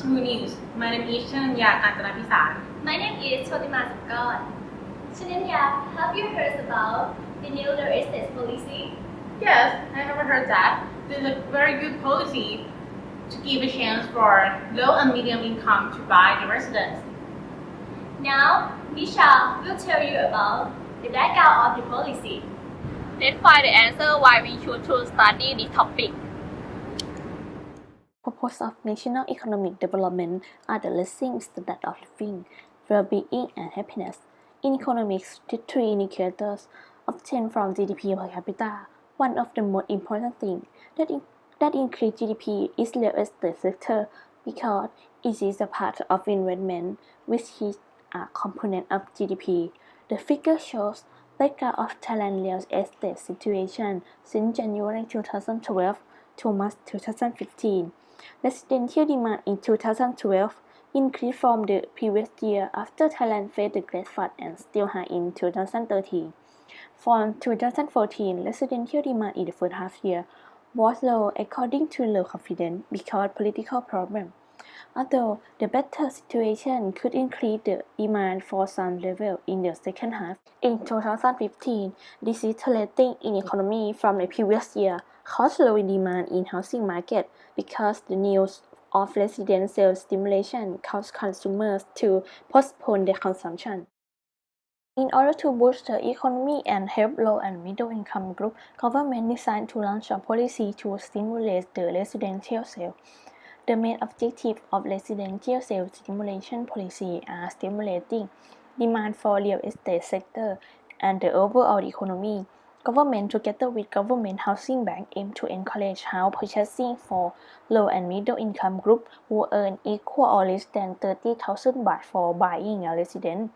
True News. My name is Chananya Kantanapisan. My name is Chotima Sakon. Chananya, have you heard about the new real estate policy? Yes, I have heard that. This is a very good policy to give a chance for low and medium income to buy the residence. Now, Nisha will tell you about the background of the policy. Let's find the answer why we should to study this topic. Purpose of national economic development are the raising standard of living, well-being, and happiness. In economics, the three indicators obtained from GDP per capita. One of the most important things that increase GDP is real estate sector because it is a part of investment which is a component of GDP. The figure shows breakdown of Thailand real estate situation since January 2012 to March 2015. Residential demand in 2012 increased from the previous year after Thailand faced the Great Flood and still high in 2013. From 2014, residential demand in the first half year was low according to low confidence because political problems. Although the better situation could increase the demand for some level in the second half. In 2015, decelerating in economy from the previous year caused low demand in housing market because the news of residential stimulation caused consumers to postpone their consumption. In order to boost the economy and help low and middle income groups, government decided to launch a policy to stimulate the residential sale. The main objective of residential sales stimulation policy are stimulating demand for real estate sector and the overall economy. Government together with Government Housing Bank aim to encourage house purchasing for low and middle income group who earn equal or less than 30,000 baht for buying a residence.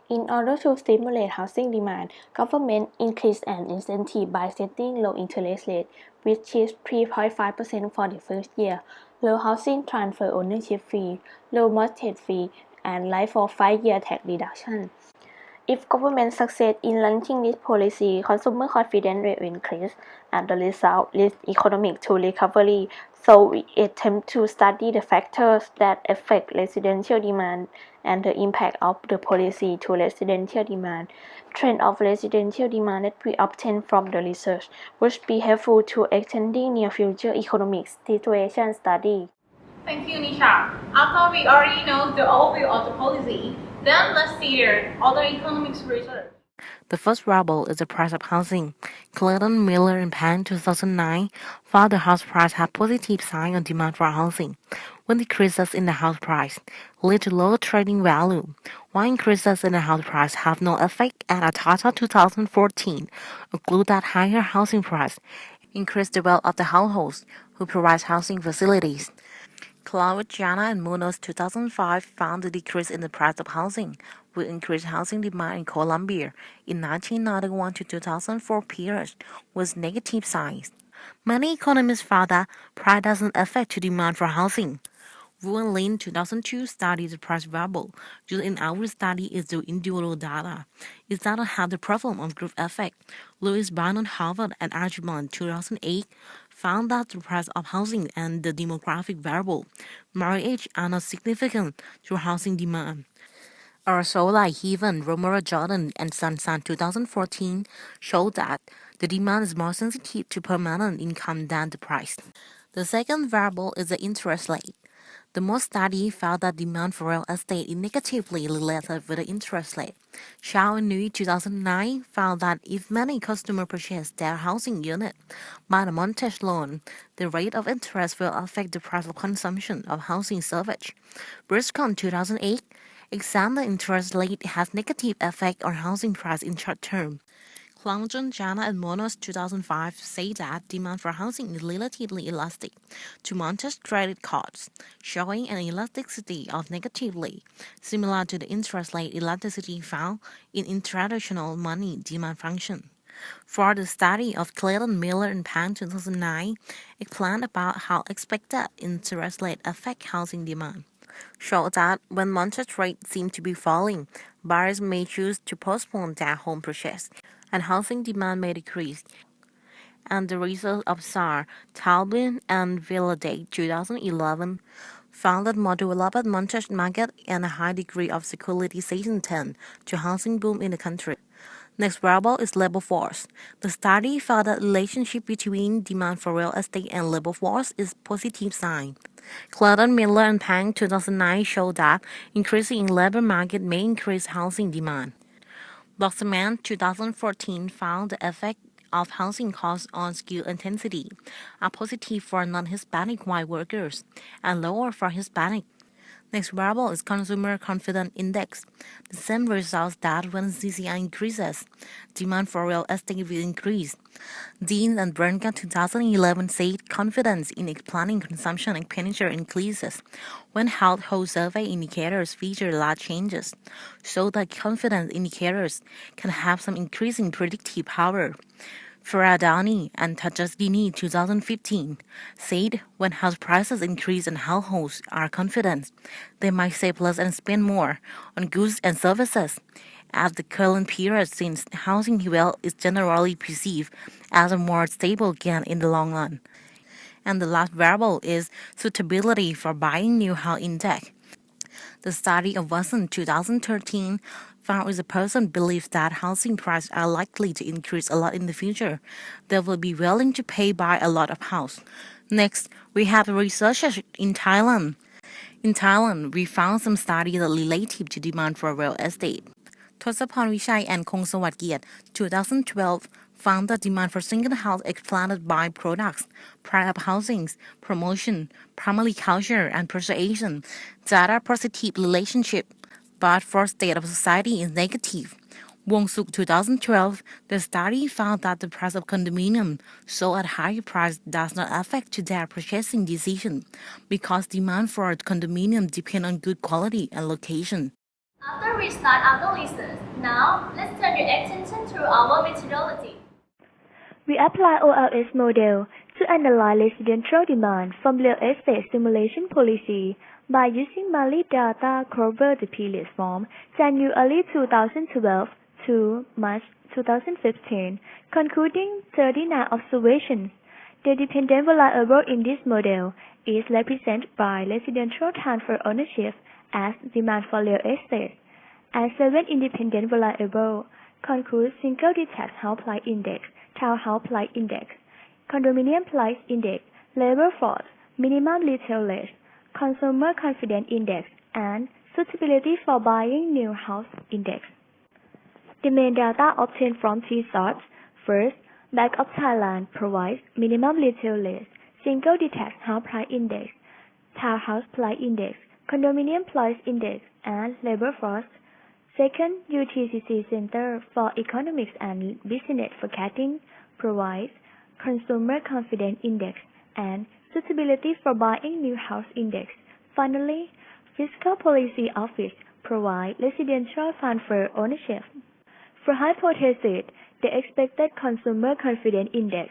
In order to stimulate housing demand, government increased an incentive by setting low interest rate, which is 3.5% for the first year, low housing transfer ownership fee, low mortgage fee, and life for 5-year tax reduction. If government succeeds in launching this policy, consumer confidence will increase, and the result leads economic to recovery. So we attempt to study the factors that affect residential demand and the impact of the policy to residential demand. Trend of residential demand that we obtain from the research would be helpful to extending near future economic situation study. Thank you, Nisha. After we already know the overview of the policy, then let's see the other economics research. The first variable is the price of housing. Clayton, Miller, and Pan 2009 found the house price had positive sign on demand for housing, when decreases in the house price lead to lower trading value, while increases in the house price have no effect. And a data 2014 conclude that higher housing price increase the wealth of the households who provide housing facilities. Cloud, Jana, and Munoz 2005 found the decrease in the price of housing with increased housing demand in Colombia in 1991 to 2004 period with negative signs. Many economists found that price doesn't affect the demand for housing. Wu and Lin 2002 studied the price variable. Used in our study is the individual data. It doesn't have the problem of group effect. Louis Barnon Harvard and Archibald 2008 found that the price of housing and the demographic variable, marriage, are not significant to housing demand. Arsola, Heaven, Romero Jordan, and Sansan 2014 showed that the demand is more sensitive to permanent income than the price. The second variable is the interest rate. The most study found that demand for real estate is negatively related with the interest rate. Shao and Nui 2009 found that if many customers purchase their housing unit by the mortgage loan, the rate of interest will affect the price of consumption of housing service. Briscon 2008 examined the interest rate has negative effect on housing price in short term. Klangjon, Jana, and Monos 2005 say that demand for housing is relatively elastic to mortgage credit cards, showing an elasticity of negatively, similar to the interest rate elasticity found in traditional money demand function. For the study of Clayton, Miller, and Pan 2009, it planned about how expected interest rate affect housing demand. Show that when mortgage rates seem to be falling, buyers may choose to postpone their home purchase, and housing demand may decrease. And the results of SAR, Talbin, and Villadate 2011 found that more developed mortgage market and a high degree of securitization tend to housing boom in the country. Next variable is labor force. The study found that relationship between demand for real estate and labor force is positive sign. Clayton, Miller, and Pang 2009 showed that increasing labor market may increase housing demand. Bloxman 2014 found the effect of housing costs on skill intensity are positive for non-Hispanic white workers and lower for Hispanic. Next variable is Consumer Confidence Index. The same results that when CCI increases, demand for real estate will increase. Dean and Branca 2011 said confidence in planning consumption expenditure increases when household survey indicators feature large changes, so that confidence indicators can have some increasing predictive power. Ferradani and Tajasdini 2015 said when house prices increase and households are confident, they might save less and spend more on goods and services. At the current period, since housing wealth is generally perceived as a more stable gain in the long run. And the last variable is suitability for buying new house index. The study of Watson 2013 found if a person believes that housing prices are likely to increase a lot in the future, they will be willing to pay buy a lot of house. Next, we have researchers in Thailand. In Thailand, we found some studies that related to demand for real estate. Thosapon Vichai and Kongsawatgiat 2012 found that demand for single house expanded by products, private housing, promotion, primary culture, and persuasion that are positive relationship, but for state of society is negative. Wong Suk 2012, the study found that the price of condominium sold at higher price does not affect their purchasing decision because demand for condominium depend on good quality and location. After we start our analysis, now let's turn your attention to our methodology. We apply OLS model to analyze residential demand from real estate simulation policy by using monthly data cover the period from January 2012 to March 2015, concluding 39 observations. The dependent variable in this model is represented by residential transfer ownership as demand for real estate, and 7 independent variables conclude single detached house price index, townhouse price index, condominium price index, labor force, minimum retail rate, consumer confidence index, and suitability for buying new house index. The main data obtained from three sources. First, Bank of Thailand provides minimum retail rate, single detached house price index, townhouse price index, condominium price index, and labor force. Second, UTCC Center for Economics and Business Forecasting provides consumer confidence index and suitability for buying new house index. Finally, Fiscal Policy Office provides residential transfer ownership. For hypothesis, the expected consumer confidence index,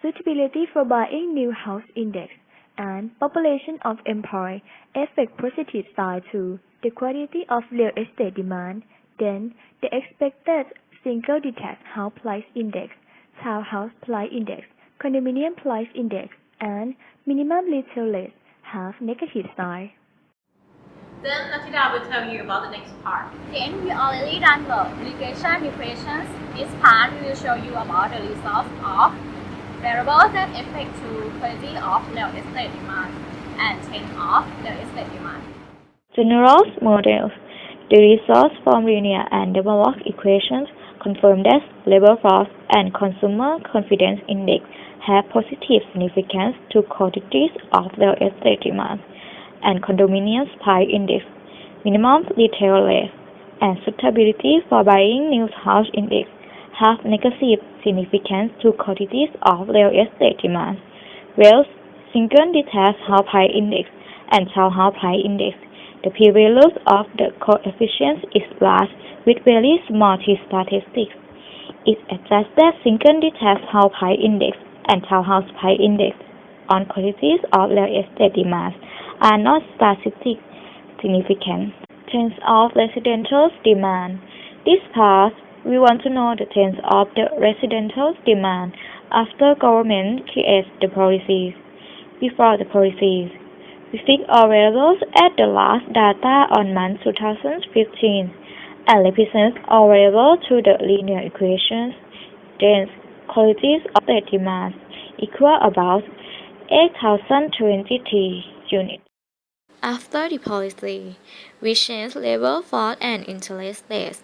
suitability for buying new house index, and population of employed affect positive side to the quality of real estate demand. Then, the expected single detached house price index, townhouse price index, condominium price index, and minimum retail rate have negative side. Then Natida will tell you about the next part. Then we already done the regression equations. This part we will show you about the results of variables that affect to quality of real estate demand and change of real estate demand. General models. The results from linear and double log equations confirm that labor force and consumer confidence index have positive significance to quantities of real estate demand, and condominium price index, minimum retail rate, and suitability for buying new house index have negative significance to quantities of real estate demand, whereas single detached house price index and townhouse price index, the p-values of the coefficients is large with very small t-statistics. It suggests that single detached house price index and townhouse price index on quantities of real estate demand are not statistically significant. Trends of residential demand. This part, we want to know the trends of the residential demand after government creates the policies. Before the policies, We fix all variables at the last data on month 2015 and represent all variables to the linear equations. Then, quantities of the demand equal about 8,020 units. After the policy, we changed labor force and interest rates,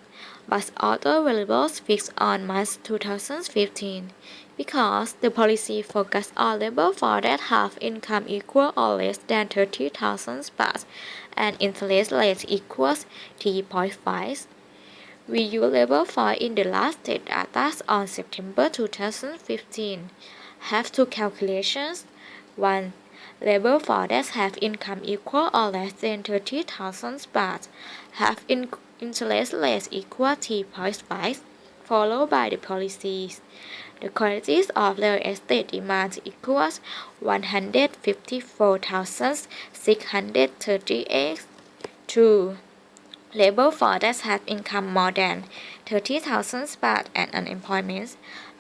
but other variables fixed on March 2015 because the policy focused on labor force that have income equal or less than 30,000 baht and interest rate equals 3.5. We use labor force in the last data on September 2015. Have two calculations. 1. Labor force that have income equal or less than 30,000 baht have interest rate equal 3.5, followed by the policies. The quantities of real estate demand equals 154,638. 2. Labor force that have income more than 30,000 baht and unemployment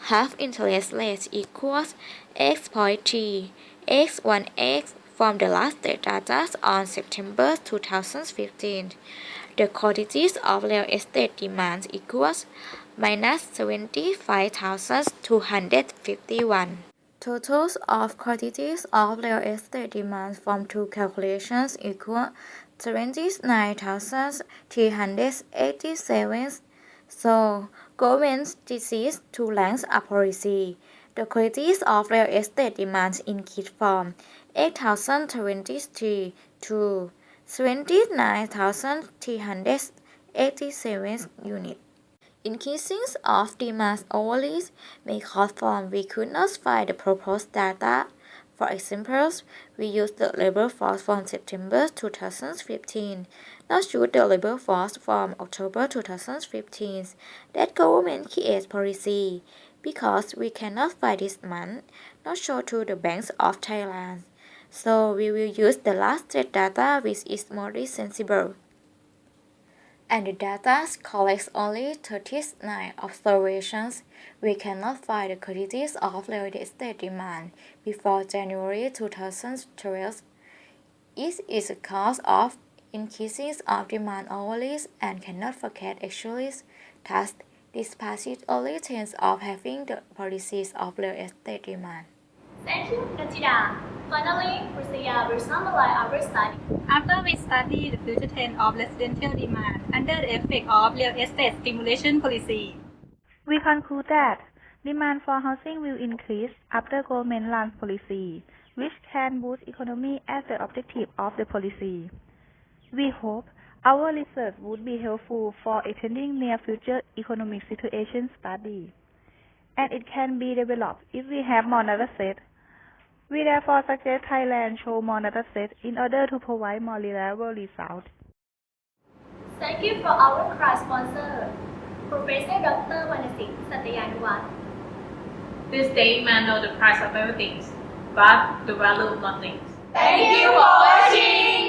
have interest rate equals x.3, x1x from the last data on September 2015. The quantities of real estate demand equals minus 75,251. Totals of quantities of real estate demand from two calculations equal 29,387. So, government decides to launch a policy. The quantities of real estate demand increased from 8,023 to 29,387 units. Increasing of demand overly may cause form we could not find the proposed data. For example, we used the labor force from September 2015, not use the labor force from October 2015 that government creates policy, because we cannot find this month, not show to the banks of Thailand. So we will use the last data which is more sensible. And the data collects only 39 observations. We cannot find the quantities of real estate demand before January 2012. It is a cause of increases of demand overly and cannot forget actually. Thus, this passage only tends of having the policies of real estate demand. Thank you, Natida. Finally, Priscilla will summarize our study. After we study the future trend of residential demand under the effect of real estate stimulation policy, We conclude that demand for housing will increase after government launch policy, which can boost economy as the objective of the policy. We hope our research would be helpful for attending near future economic situation study, and it can be developed if we have more datasets. We therefore suggest Thailand show more datasets in order to provide more reliable results. Thank you for our class sponsor, Professor Dr. Vanasik Satyanuwan. This day man know the price of everything, but the value of nothing. Thank you for watching.